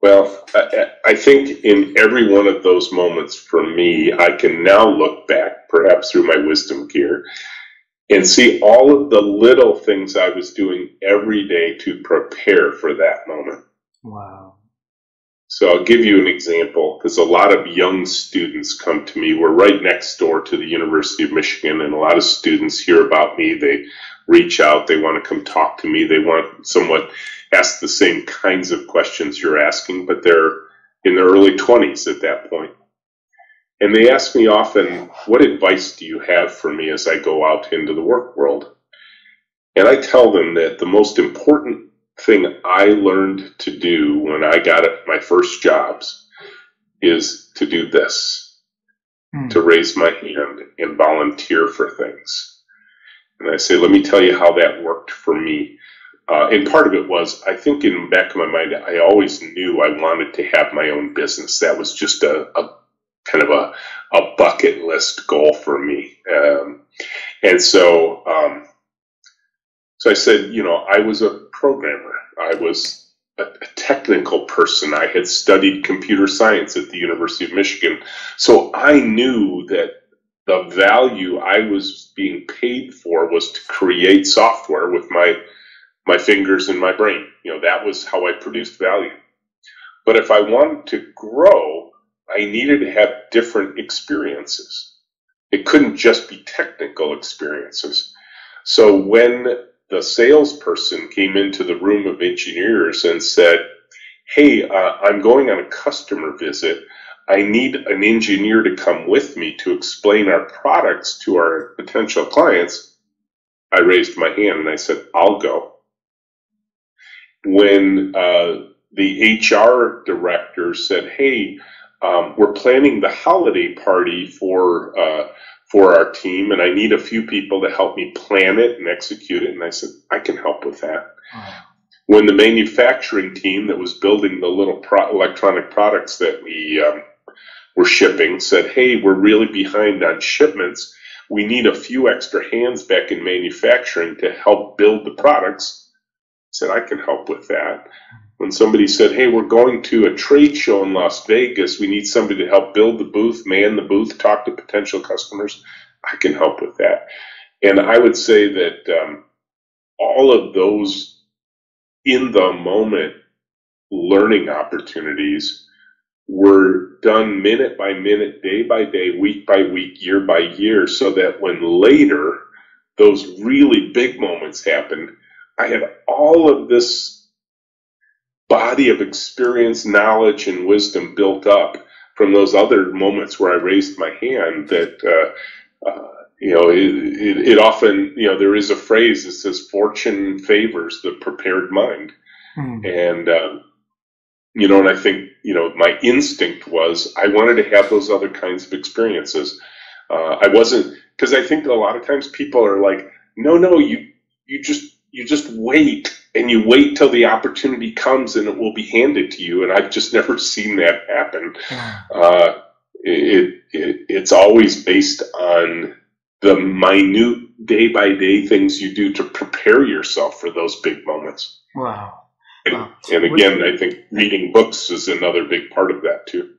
Well, I think in every one of those moments for me, I can now look back, perhaps through my wisdom gear, and see all of the little things I was doing every day to prepare for that moment. Wow. So I'll give you an example, because a lot of young students come to me. We're right next door to the University of Michigan, and a lot of students hear about me. They reach out. They want to come talk to me. They want somewhat ask the same kinds of questions you're asking, but they're in their early 20s at that point. And they ask me often, what advice do you have for me as I go out into the work world? And I tell them that the most important thing I learned to do when I got my first jobs is to do this, to raise my hand and volunteer for things. And I say, let me tell you how that worked for me. And part of it was, I think in the back of my mind, I always knew I wanted to have my own business. That was just a kind of a bucket list goal for me. And so I said, I was a programmer. I was a technical person. I had studied computer science at the University of Michigan. So I knew that the value I was being paid for was to create software with my fingers and my brain. That was how I produced value. But if I wanted to grow, I needed to have different experiences. It couldn't just be technical experiences. So when the salesperson came into the room of engineers and said, hey, I'm going on a customer visit. I need an engineer to come with me to explain our products to our potential clients. I raised my hand and I said, I'll go. When the HR director said, hey, we're planning the holiday party for our team, and I need a few people to help me plan it and execute it. And I said, I can help with that. Wow. When the manufacturing team that was building the little electronic products that we were shipping said, hey, we're really behind on shipments. We need a few extra hands back in manufacturing to help build the products. I said, I can help with that. When somebody said, hey, we're going to a trade show in Las Vegas, we need somebody to help build the booth, man the booth, talk to potential customers, I can help with that. And I would say that all of those in the moment learning opportunities were done minute by minute, day by day, week by week, year by year, so that when later those really big moments happened, I had all of this body of experience, knowledge, and wisdom built up from those other moments where I raised my hand that, it often, there is a phrase that says fortune favors the prepared mind. And, and I think, my instinct was I wanted to have those other kinds of experiences. I wasn't, because I think that a lot of times people are like, no, you just wait, and you wait till the opportunity comes and it will be handed to you. And I've just never seen that happen. It's always based on the minute day by day things you do to prepare yourself for those big moments. Wow. And again, I think reading books is another big part of that too.